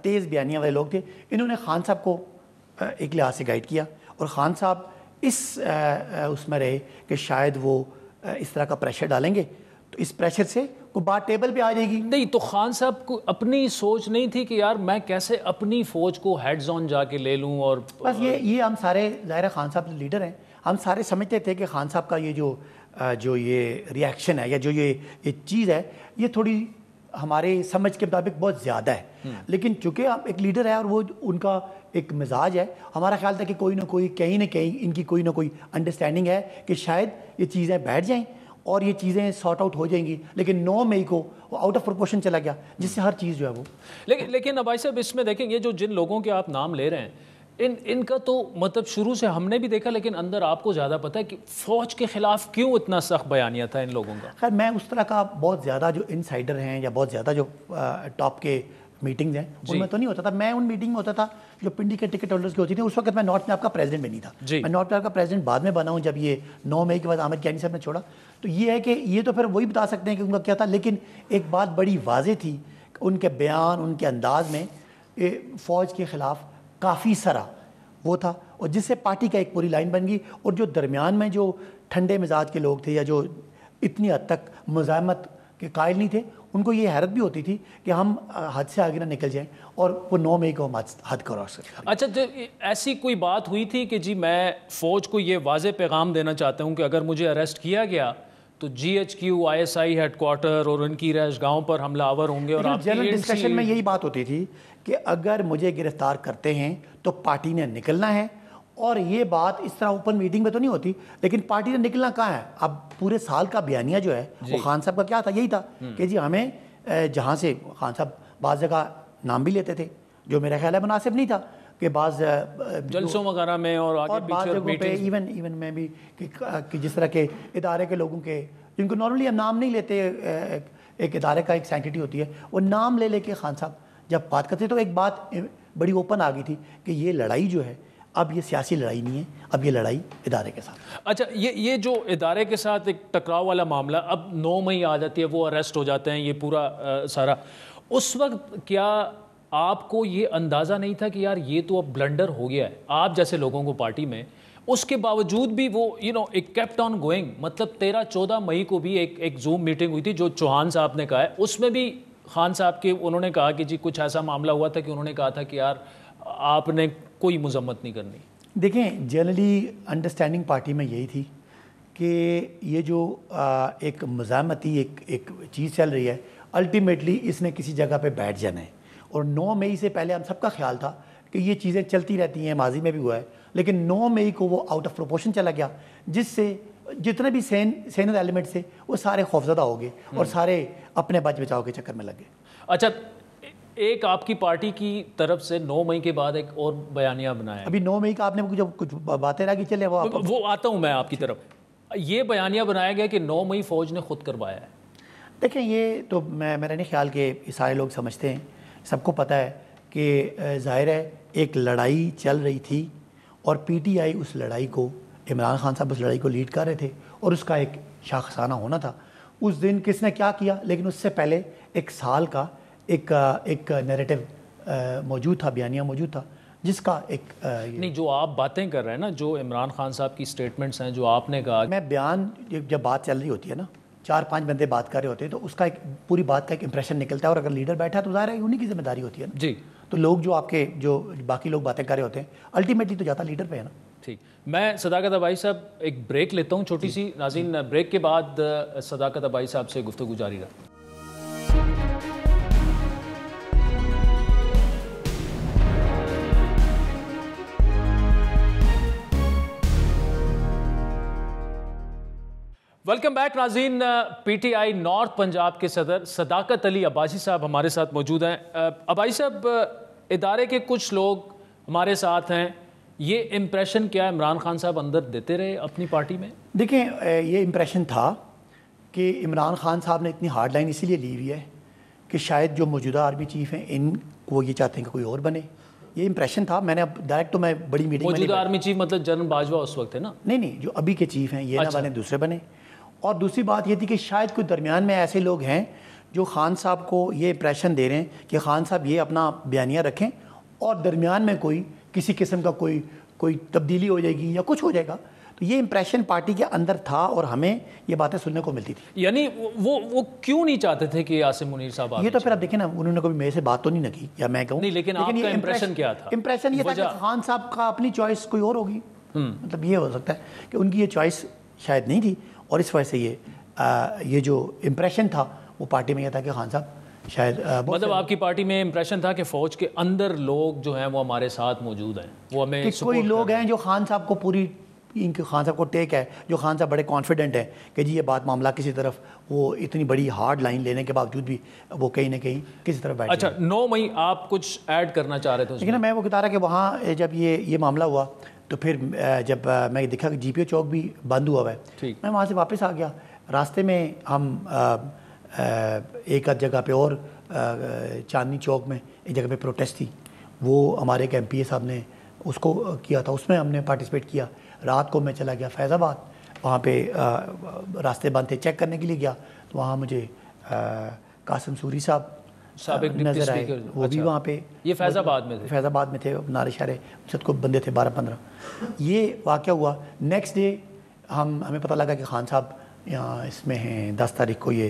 تیز بیانیہ والے لوگ تھے, انہوں نے خان صاحب کو ایک لحاظ سے گائیڈ کیا, اور خان صاحب اس میں رہے کہ شاید وہ اس طرح کا پریشر ڈالیں گے تو اس پریشر سے کوئی بات ٹیبل پہ آ جائے گی. نہیں تو خان صاحب کو اپنی سوچ نہیں تھی کہ یار میں کیسے اپنی فوج کو ہیڈ زون جا کے لے لوں, اور بس یہ ہم سارے ظاہر خان صاحب لیڈر ہیں, ہم سارے سمجھتے تھے کہ خان صاحب کا یہ جو یہ ریئیکشن ہے یا جو یہ چیز ہے یہ تھوڑی ہمارے سمجھ کے مطابق بہت زیادہ ہے, لیکن چونکہ آپ ایک لیڈر ہے اور وہ ان کا ایک مزاج ہے, ہمارا خیال تھا کہ کوئی نہ کوئی کہیں نہ کہیں ان کی کوئی نہ کوئی انڈرسٹینڈنگ ہے کہ شاید یہ چیزیں بیٹھ جائیں اور یہ چیزیں سارٹ آؤٹ ہو جائیں گی. لیکن 9 مئی کو وہ آؤٹ آف پروپورشن چلا گیا, جس سے ہر چیز جو ہے وہ لیکن ابائی صاحب اس میں دیکھیں, یہ جو جن لوگوں کے آپ نام لے رہے ہیں ان کا تو مطلب شروع سے ہم نے بھی دیکھا, لیکن اندر آپ کو زیادہ پتہ ہے کہ فوج کے خلاف کیوں اتنا سخت بیانیہ تھا ان لوگوں کا. خیر میں اس طرح کا بہت زیادہ جو انسائڈر ہیں یا بہت زیادہ جو ٹاپ کے میٹنگز ہیں ان میں تو نہیں ہوتا تھا. میں ان میٹنگ میں ہوتا تھا جو پنڈی کے ٹکٹ ہولڈرز کی ہوتی تھی. اس وقت میں نارتھ میپ کا پریزیڈنٹ بھی نہیں تھا, میں نارتھ میپ کا پریزیڈنٹ بعد میں بنا ہوں جب یہ 9 مئی کے بعد عامر کیانی صاحب نے چھوڑا. تو یہ ہے کہ یہ تو پھر وہی بتا سکتے ہیں کہ ان کا کیا تھا, لیکن ایک بات بڑی واضح تھی ان کے بیان, ان کے انداز میں فوج کے خلاف کافی سرا وہ تھا, اور جس سے پارٹی کا ایک پوری لائن بن گئی. اور جو درمیان میں جو ٹھنڈے مزاج کے لوگ تھے یا جو اتنی حد تک مزاحمت کے قائل نہیں تھے, ان کو یہ حیرت بھی ہوتی تھی کہ ہم حد سے آگے نہ نکل جائیں اور وہ 9 مئی کو ہم حد کراس کریں۔ اچھا، ایسی کوئی بات ہوئی تھی کہ جی میں فوج کو یہ واضح پیغام دینا چاہتا ہوں کہ اگر مجھے اریسٹ کیا گیا تو GHQ ISI ہیڈ کوارٹر اور ان کی رہائش گاہوں پر حملہ آور ہوں گے؟ اور جنرل ڈسکشن میں یہی بات ہوتی تھی کہ اگر مجھے گرفتار کرتے ہیں تو پارٹی نے نکلنا ہے، اور یہ بات اس طرح اوپن میٹنگ میں تو نہیں ہوتی، لیکن پارٹی نے نکلنا کہاں ہے؟ اب پورے سال کا بیانیہ جو ہے وہ خان صاحب کا کیا تھا؟ یہی تھا کہ جی ہمیں جہاں سے خان صاحب بعض جگہ نام بھی لیتے تھے جو میرا خیال ہے مناسب نہیں تھا، کہ بعض جلسوں وغیرہ میں اور بعض جگہوں پہ ایون میں بھی کہ جس طرح کے ادارے کے لوگوں کے جن کو نارملی ہم نام نہیں لیتے، ایک ادارے کا ایک سینٹیٹی ہوتی ہے، وہ نام لے کے خان صاحب جب بات کرتے تو ایک بات بڑی اوپن آ گئی تھی کہ یہ لڑائی جو ہے اب یہ سیاسی لڑائی نہیں ہے، اب یہ لڑائی ادارے کے ساتھ۔ اچھا، یہ جو ادارے کے ساتھ ایک ٹکراؤ والا معاملہ، اب 9 مئی آ جاتی ہے، وہ اریسٹ ہو جاتے ہیں، یہ پورا سارا، اس وقت کیا آپ کو یہ اندازہ نہیں تھا کہ یار یہ تو اب بلنڈر ہو گیا ہے آپ جیسے لوگوں کو پارٹی میں؟ اس کے باوجود بھی وہ ایک کیپٹ آن گوئنگ، مطلب 13-14 مئی کو بھی ایک زوم میٹنگ ہوئی تھی جو چوہان صاحب نے کہا ہے، اس میں بھی خان صاحب کے انہوں نے کہا کہ جی کچھ ایسا معاملہ ہوا تھا کہ انہوں نے کہا تھا کہ یار آپ نے کوئی مذمت نہیں کرنی۔ دیکھیں، جنرلی انڈرسٹینڈنگ پارٹی میں یہی تھی کہ یہ جو ایک مزاحمتی ایک چیز چل رہی ہے، الٹیمیٹلی اس نے کسی جگہ پہ بیٹھ جانا ہے، اور 9 مئی سے پہلے ہم سب کا خیال تھا کہ یہ چیزیں چلتی رہتی ہیں، ماضی میں بھی ہوا ہے، لیکن 9 مئی کو وہ آؤٹ آف پروپورشن چلا گیا، جس سے جتنے بھی سینئر ایلیمنٹ سے وہ سارے خوفزدہ ہو گئے اور سارے اپنے بچ بچاؤ کے چکر میں لگ گئے۔ اچھا، ایک آپ کی پارٹی کی طرف سے 9 مئی کے بعد ایک اور بیانیہ بنایا ہے، ابھی 9 مئی کا آپ نے کچھ باتیں رہ گئی، چلے وہ آتا ہوں میں آپ کی طرف۔ یہ بیانیہ بنایا گیا کہ 9 مئی فوج نے خود کروایا ہے۔ دیکھیں، یہ تو میرا نہیں خیال کہ سارے لوگ سمجھتے ہیں، سب کو پتہ ہے کہ ظاہر ہے ایک لڑائی چل رہی تھی اور PTI اس لڑائی کو، عمران خان صاحب اس لڑائی کو لیڈ کر رہے تھے اور اس کا ایک شاخسانہ ہونا تھا۔ اس دن کس نے کیا کیا، لیکن اس سے پہلے ایک سال کا ایک نیریٹو موجود تھا، بیانیہ موجود تھا، جس کا ایک نہیں، جو آپ باتیں کر رہے ہیں نا، جو عمران خان صاحب کی سٹیٹمنٹس ہیں، جو آپ نے کہا، میں بیان جب بات چل رہی ہوتی ہے نا، 4-5 بندے بات کر رہے ہوتے ہیں تو اس کا ایک پوری بات کا ایک امپریشن نکلتا ہے، اور اگر لیڈر بیٹھا ہے تو ظاہر ہے انہیں کی ذمہ داری ہوتی ہے نا جی، تو لوگ جو آپ کے جو باقی لوگ باتیں کر رہے ہوتے ہیں الٹیمیٹلی تو جاتا لیڈر پہ ہے نا۔ ٹھیک، میں صداقت ابائی صاحب ایک بریک لیتا ہوں چھوٹی سی، ناظرین بریک کے بعد صداقت ابائی صاحب سے گفتگو جاری رہتی ہے۔ ویلکم بیک ناظرین، PTI نارتھ پنجاب کے صدر صداقت علی عباسی صاحب ہمارے ساتھ موجود ہیں۔ عباسی صاحب، ادارے کے کچھ لوگ ہمارے ساتھ ہیں، یہ امپریشن کیا عمران خان صاحب اندر دیتے رہے اپنی پارٹی میں؟ دیکھیں، یہ امپریشن تھا کہ عمران خان صاحب نے اتنی ہارڈ لائن اسی لیے لی ہوئی ہے کہ شاید جو موجودہ آرمی چیف ہیں ان وہ یہ چاہتے ہیں کہ کوئی اور بنے، یہ امپریشن تھا۔ میں نے اب ڈائریکٹ تو میں بڑی میٹنگ میں، موجودہ آرمی چیف مطلب جنرل باجوہ اس وقت ہے نا؟ نہیں، جو ابھی کے چیف ہیں یہ نہ بنے، دوسرے بنے۔ اور دوسری بات یہ تھی کہ شاید کوئی درمیان میں ایسے لوگ ہیں جو خان صاحب کو یہ امپریشن دے رہے ہیں کہ خان صاحب یہ اپنا بیانیہ رکھیں اور درمیان میں کوئی کسی قسم کا کوئی تبدیلی ہو جائے گی یا کچھ ہو جائے گا، تو یہ امپریشن پارٹی کے اندر تھا اور ہمیں یہ باتیں سننے کو ملتی تھی۔ یعنی وہ کیوں نہیں چاہتے تھے کہ عاصم منیر صاحب؟ یہ تو پھر اب دیکھیں نا، انہوں نے کبھی میرے سے بات تو نہیں کی یا میں کہوں نہیں، لیکن آپ کا امپریشن کیا تھا؟ امپریشن یہ تھا کہ خان صاحب کا اپنی چوائس کوئی اور ہوگی، مطلب یہ ہو سکتا ہے کہ ان کی یہ چوائس شاید نہیں تھی، اور اس وجہ سے یہ جو امپریشن تھا وہ پارٹی میں یہ تھا کہ خان صاحب شاید مطلب آپ کی پارٹی میں امپریشن تھا کہ فوج کے اندر لوگ جو ہیں وہ ہمارے ساتھ موجود ہیں، وہ ہمیں کوئی لوگ ہیں جو خان صاحب کو پوری ان کے خان صاحب کو ٹیک ہے، جو خان صاحب بڑے کانفیڈنٹ ہیں کہ جی یہ بات معاملہ کسی طرف، وہ اتنی بڑی ہارڈ لائن لینے کے باوجود بھی وہ کہیں نہ کہیں کسی طرف بیٹھے۔ اچھا، 9 مئی آپ کچھ ایڈ کرنا چاہ رہے تھے؟ لیکن میں وہ بتا رہا کہ وہاں جب یہ معاملہ ہوا تو پھر جب میں دیکھا کہ GPO چوک بھی بند ہوا ہوا ہے، میں وہاں سے واپس آ گیا۔ راستے میں ہم ایک آدھ جگہ پہ اور چاندنی چوک میں ایک جگہ پہ پروٹیسٹ تھی، وہ ہمارے ایک MPA صاحب نے اس کو کیا تھا، اس میں ہم نے پارٹیسپیٹ کیا۔ رات کو میں چلا گیا فیض آباد، وہاں پہ راستے بند تھے، چیک کرنے کے لیے گیا تو وہاں مجھے قاسم سوری صاحب نظر آئے، وہ بھی وہاں پہ، یہ فیض آباد میں تھے؟ فیض آباد میں تھے، نارے شارے سب کو بندے تھے 12-15۔ یہ واقعہ ہوا۔ نیکسٹ ڈے ہمیں پتہ لگا کہ خان صاحب یہاں اس میں ہیں، 10 تاریخ کو یہ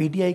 PTI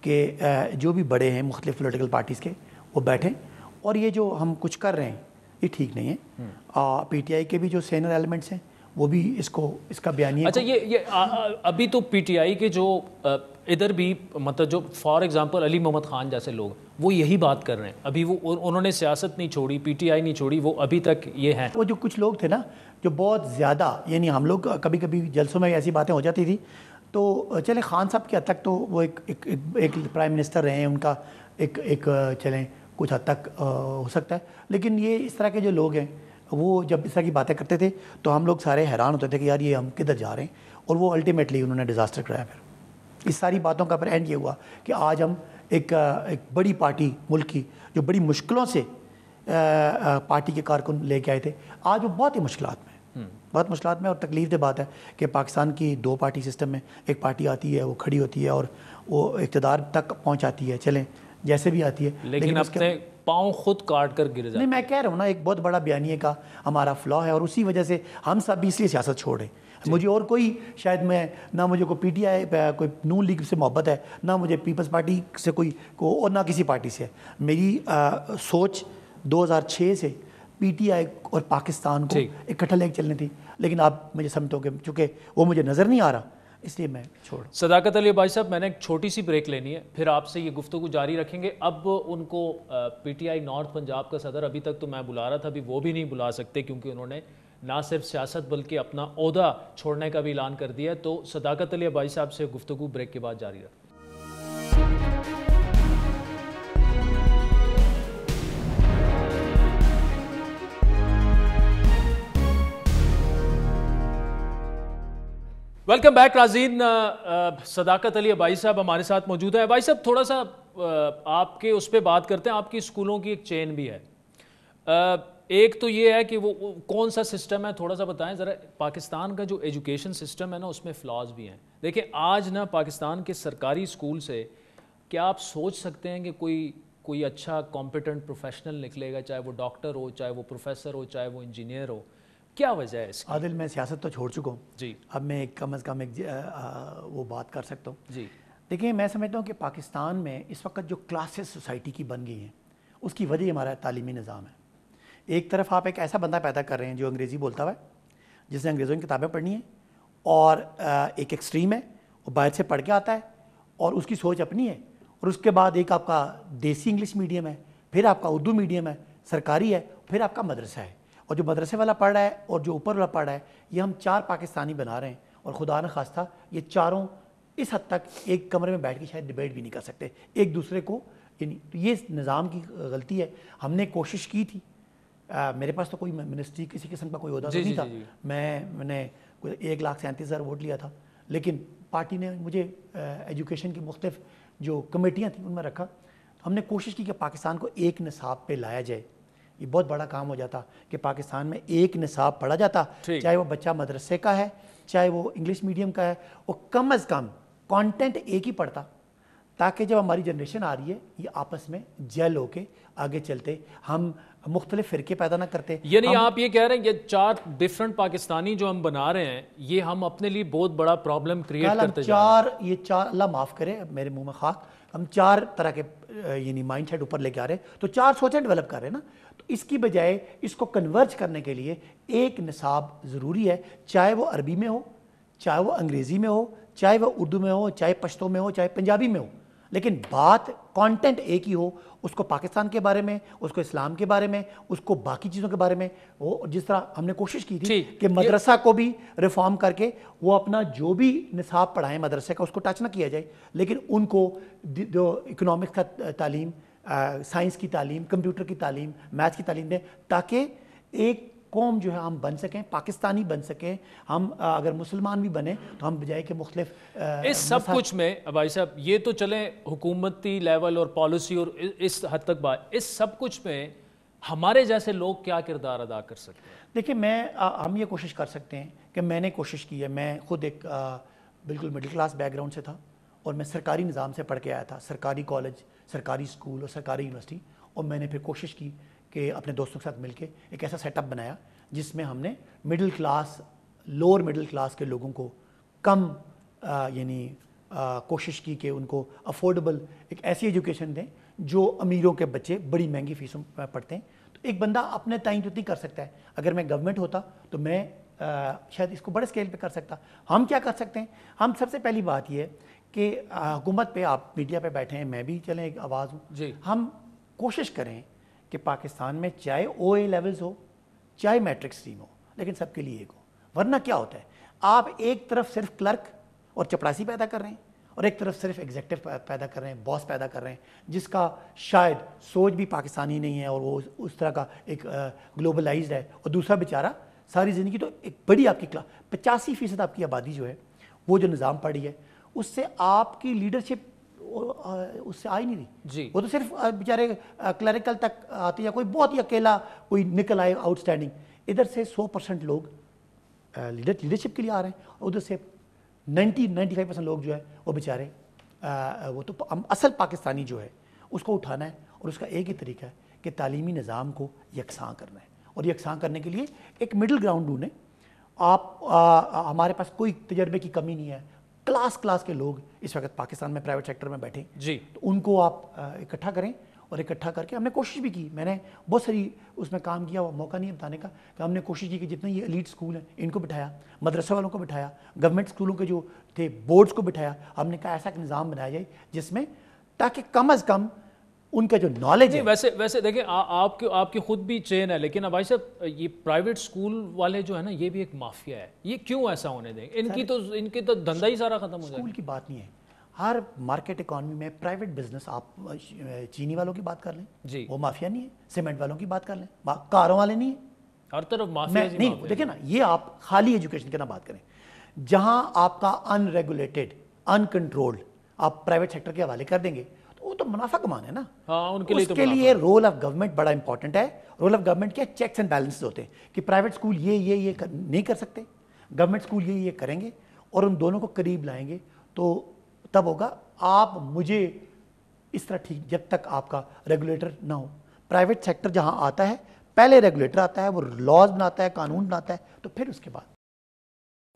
کہ جو بھی بڑے ہیں مختلف پولیٹیکل پارٹیز کے وہ بیٹھیں اور یہ جو ہم کچھ کر رہے ہیں یہ ٹھیک نہیں ہے. پی ٹی آئی کے بھی جو سینئر ایلیمنٹس ہیں وہ بھی اس کا بیانیہ. اچھا یہ ابھی تو پی ٹی آئی کے جو ادھر بھی مطلب جو فار ایگزامپل علی محمد خان جیسے لوگ وہ یہی بات کر رہے ہیں ابھی, وہ انہوں نے سیاست نہیں چھوڑی, پی ٹی آئی نہیں چھوڑی, وہ ابھی تک یہ ہیں. وہ جو کچھ لوگ تھے نا جو بہت زیادہ, یعنی ہم لوگ کبھی کبھی جلسوں میں ایسی باتیں ہو جاتی تھی تو چلیں خان صاحب کی حد تک تو وہ ایک پرائم منسٹر رہے ہیں, ان کا ایک چلیں کچھ حد تک ہو سکتا ہے, لیکن یہ اس طرح کے جو لوگ ہیں وہ جب اس طرح کی باتیں کرتے تھے تو ہم لوگ سارے حیران ہوتے تھے کہ یار یہ ہم کدھر جا رہے ہیں, اور وہ الٹیمیٹلی انہوں نے ڈیزاسٹر کرایا. پھر اس ساری باتوں کا پھر اینڈ یہ ہوا کہ آج ہم ایک بڑی پارٹی ملک کی جو بڑی مشکلوں سے پارٹی کے کارکن لے کے آئے تھے, آج وہ بہت ہی مشکلات میں اور تکلیف دہ بات ہے کہ پاکستان کی 2 پارٹی سسٹم میں ایک پارٹی آتی ہے, وہ کھڑی ہوتی ہے اور وہ اقتدار تک پہنچاتی ہے, چلیں جیسے بھی آتی ہے, لیکن اپنے پاؤں خود کاٹ کر گر جاتے. نہیں میں کہہ رہا ہوں نا ایک بہت بڑا بیانیے کا ہمارا فلا ہے, اور اسی وجہ سے ہم سب بھی اس لیے سیاست چھوڑ رہے ہیں. مجھے اور کوئی شاید نہ مجھے کوئی پی ٹی آئی کوئی نون لیگ سے محبت ہے, نہ مجھے پیپلز پارٹی سے کوئی اور نہ کسی پارٹی سے. میری سوچ 2006 سے پی ٹی آئی اور پاکستان کو اکٹھا لے کے چلنی تھی, لیکن آپ مجھے سمجھو کہ چونکہ وہ مجھے نظر نہیں آ رہا اس لیے میں چھوڑ. صداقت علی بھائی صاحب میں نے ایک چھوٹی سی بریک لینی ہے, پھر آپ سے یہ گفتگو جاری رکھیں گے. اب ان کو P T I north Punjab کا صدر ابھی تک تو میں بلا رہا تھا, ابھی وہ بھی نہیں بلا سکتے کیونکہ انہوں نے نہ صرف سیاست بلکہ اپنا عہدہ چھوڑنے کا بھی اعلان کر دیا ہے. تو صداقت علی بھائی صاحب سے گفتگو بریک کے بعد جاری رکھیں. ویلکم بیک ناظرین, صداقت علی بھائی صاحب ہمارے ساتھ موجود ہیں. بھائی صاحب تھوڑا سا آپ کے اس پہ بات کرتے ہیں, آپ کی اسکولوں کی ایک چین بھی ہے. ایک تو یہ ہے کہ وہ کون سا سسٹم ہے, تھوڑا سا بتائیں ذرا. پاکستان کا جو ایجوکیشن سسٹم ہے نا اس میں فلاز بھی ہیں. دیکھیں آج نا پاکستان کے سرکاری اسکول سے کیا آپ سوچ سکتے ہیں کہ کوئی اچھا کمپیٹنٹ پروفیشنل نکلے گا, چاہے وہ ڈاکٹر ہو, چاہے وہ پروفیسر ہو, چاہے وہ انجینئر ہو؟ کیا وجہ ہے اس کی؟ عادل میں سیاست تو چھوڑ چکا ہوں جی, اب میں کم از کم وہ بات کر سکتا ہوں. جی دیکھیں میں سمجھتا ہوں کہ پاکستان میں اس وقت جو کلاسز سوسائٹی کی بن گئی ہیں اس کی وجہ ہمارا تعلیمی نظام ہے. ایک طرف آپ ایک ایسا بندہ پیدا کر رہے ہیں جو انگریزی بولتا ہوا ہے, جس نے انگریزوں کی کتابیں پڑھنی ہیں, اور ایک ایکسٹریم ہے, وہ باہر سے پڑھ کے آتا ہے اور اس کی سوچ اپنی ہے, اور اس کے بعد ایک آپ کا دیسی انگلش میڈیم ہے, پھر آپ کا اردو میڈیم ہے, سرکاری ہے, پھر آپ کا مدرسہ ہے. اور جو مدرسے والا پڑھ رہا ہے اور جو اوپر والا پڑھ رہا ہے, یہ ہم 4 پاکستانی بنا رہے ہیں, اور خدا نخواستہ یہ چاروں اس حد تک ایک کمرے میں بیٹھ کے شاید ڈیبیٹ بھی نہیں کر سکتے ایک دوسرے کو. یعنی یہ نظام کی غلطی ہے. ہم نے کوشش کی تھی, میرے پاس تو کوئی منسٹری کسی قسم کا کوئی عہدہ نہیں تھا, میں نے 1,37,000 ووٹ لیا تھا, لیکن پارٹی نے مجھے ایجوکیشن کی مختلف جو کمیٹیاں تھیں ان میں رکھا. ہم نے کوشش کی کہ پاکستان کو ایک نصاب پہ لایا جائے. یہ بہت بڑا کام ہو جاتا کہ پاکستان میں ایک نصاب پڑھا جاتا, چاہے وہ بچہ مدرسے کا ہے, چاہے وہ انگلش میڈیم کا ہے, وہ کم از کم کانٹینٹ ایک ہی پڑھتا, تاکہ جب ہماری جنریشن آ رہی ہے یہ آپس میں جیل ہو کے آگے چلتے, ہم مختلف فرقے پیدا نہ کرتے. یعنی آپ یہ کہہ رہے ہیں یہ 4 ڈیفرنٹ پاکستانی جو ہم بنا رہے ہیں یہ ہم اپنے لیے بہت بڑا پرابلم کریٹ کرتے جا رہے ہیں. یہ 4 اللہ معاف کرے میرے منہ میں خاک, ہم 4 طرح کے یعنی مائنڈ سیٹ اوپر لے کے آ رہے ہیں, تو 4 سوچیں ڈیولپ کر رہے ہیں نا. تو اس کی بجائے اس کو کنورج کرنے کے لیے ایک نصاب ضروری ہے, چاہے وہ عربی میں ہو, چاہے وہ انگریزی میں ہو, چاہے وہ اردو میں ہو, چاہے پشتو میں ہو, چاہے پنجابی میں ہو, لیکن بات کانٹینٹ ایک ہی ہو. اس کو پاکستان کے بارے میں, اس کو اسلام کے بارے میں, اس کو باقی چیزوں کے بارے میں. وہ جس طرح ہم نے کوشش کی تھی کہ مدرسہ کو بھی ریفارم کر کے وہ اپنا جو بھی نصاب پڑھائیں مدرسے کا اس کو ٹچ نہ کیا جائے, لیکن ان کو جو اکنامکس کا تعلیم, سائنس کی تعلیم, کمپیوٹر کی تعلیم, میتھس کی تعلیم دیں, تاکہ ایک قوم جو ہے ہم بن سکیں, پاکستانی بن سکیں. ہم اگر مسلمان بھی بنیں تو ہم بجائے کہ مختلف اس سب کچھ میں بھائی صاحب یہ تو چلیں حکومتی لیول اور پالیسی اور اس حد تک بات, اس سب کچھ میں ہمارے جیسے لوگ کیا کردار ادا کر سکتے ہیں؟ دیکھیں ہم یہ کوشش کر سکتے ہیں کہ میں نے کوشش کی ہے, میں خود ایک بالکل مڈل کلاس بیک گراؤنڈ سے تھا, اور میں سرکاری نظام سے پڑھ کے آیا تھا, سرکاری کالج, سرکاری اسکول اور سرکاری یونیورسٹی. اور میں نے پھر کوشش کی کہ اپنے دوستوں کے ساتھ مل کے ایک ایسا سیٹ اپ بنایا جس میں ہم نے middle class, lower middle class کے لوگوں کو کم یعنی کوشش کی کہ ان کو افورڈیبل ایک ایسی ایجوکیشن دیں جو امیروں کے بچے بڑی مہنگی فیسوں پڑھتے ہیں. تو ایک بندہ اپنے تائیں تو نہیں کر سکتا ہے. اگر میں گورنمنٹ ہوتا تو میں شاید اس کو بڑے اسکیل پہ کر سکتا. ہم کیا کر سکتے ہیں؟ ہم سب سے پہلی بات یہ ہے کہ حکومت پہ، آپ میڈیا پہ بیٹھے ہیں، میں بھی چلیں ایک آواز ہوں جی. ہم کوشش کریں کہ پاکستان میں چاہے او اے لیولز ہو چاہے میٹرک اسٹریم ہو، لیکن سب کے لیے ایک ہو. ورنہ کیا ہوتا ہے، آپ ایک طرف صرف کلرک اور چپڑاسی پیدا کر رہے ہیں اور ایک طرف صرف ایگزیکٹو پیدا کر رہے ہیں، باس پیدا کر رہے ہیں جس کا شاید سوچ بھی پاکستانی نہیں ہے اور وہ اس طرح کا ایک گلوبلائزڈ ہے. اور دوسرا بیچارہ ساری زندگی، تو ایک بڑی آپ کی 85% آپ کی آبادی جو ہے وہ جو نظام پڑھی ہے اس سے آپ کی لیڈرشپ اس سے آئی نہیں رہی. جی. وہ تو صرف بیچارے کلریکل تک آتے یا کوئی بہت ہی اکیلا کوئی نکل آئے آؤٹ اسٹینڈنگ. ادھر سے 100% لوگ لیڈرشپ کے لیے آ رہے ہیں اور ادھر سے 95% لوگ جو ہے وہ بیچارے وہ تو اصل پاکستانی جو ہے اس کو اٹھانا ہے. اور اس کا ایک ہی طریقہ ہے کہ تعلیمی نظام کو یکساں کرنا ہے. اور یکساں کرنے کے لیے ایک مڈل گراؤنڈ ڈھونڈیں. آپ ہمارے پاس کوئی تجربے کی کمی نہیں ہے. کلاس کے لوگ اس وقت پاکستان میں پرائیویٹ سیکٹر میں بیٹھے جی. تو ان کو آپ اکٹھا کریں اور اکٹھا کر کے ہم نے کوشش بھی کی. میں نے بہت ساری اس میں کام کیا، وہ موقع نہیں بتانے کا، کہ ہم نے کوشش کی کہ جتنے یہ ایلیٹ اسکول ہیں ان کو بٹھایا، مدرسہ والوں کو بٹھایا، گورنمنٹ اسکولوں کے جو تھے بورڈز کو بٹھایا. ہم نے کہا ایسا ایک نظام بنایا جائے جس میں تاکہ کم از کم ان کا جو نالج ہے. ویسے دیکھیں آپ کی خود بھی چین ہے، لیکن بھائی صاحب یہ پرائیویٹ اسکول والے جو ہے نا یہ بھی ایک مافیا ہے. یہ کیوں ایسا ہونے دیں؟ ان کی تو دھندا ہی سارا ختم ہو جائے. اسکول کی بات نہیں ہے، ہر مارکیٹ اکانومی میں پرائیویٹ بزنس، آپ چینی والوں کی بات کر لیں جی، وہ مافیا نہیں ہے. سیمنٹ والوں کی بات کر لیں، کاروں والے نہیں ہیں. ہر طرف مافیا نہیں دیکھیں نا، یہ آپ خالی ایجوکیشن کی نہ بات کریں. جہاں آپ کا ان ریگولیٹڈ ان کنٹرولڈ آپ پرائیویٹ سیکٹر کے حوالے کر دیں گے تو وہ تو منافع کمانا ہے نا. اس کے لیے رول آف گورنمنٹ بڑا امپورٹنٹ ہے. رول آف گورنمنٹ کیا؟ چیکس اینڈ بیلنسز ہوتے ہیں کہ پرائیویٹ اسکول یہ نہیں کر سکتے، گورنمنٹ اسکول یہ کریں گے اور ان دونوں کو قریب لائیں گے تو تب ہوگا. آپ مجھے اس طرح ٹھیک، جب تک آپ کا ریگولیٹر نہ ہو. پرائیویٹ سیکٹر جہاں آتا ہے پہلے ریگولیٹر آتا ہے، وہ لاز بناتا ہے، قانون بناتا ہے، تو پھر اس کے بعد.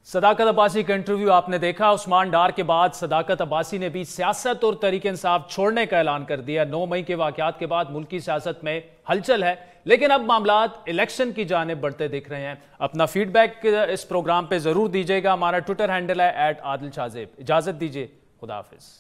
صداقت عباسی کا انٹرویو آپ نے دیکھا. عثمان ڈار کے بعد صداقت عباسی نے بھی سیاست اور تحریک انصاف چھوڑنے کا اعلان کر دیا. 9 مئی کے واقعات کے بعد ملکی سیاست میں ہلچل ہے، لیکن اب معاملات الیکشن کی جانب بڑھتے دکھ رہے ہیں. اپنا فیڈ بیک اس پروگرام پہ ضرور دیجیے گا. ہمارا ٹویٹر ہینڈل ہے @عادل شاہ زیب. اجازت دیجیے، خدا حافظ.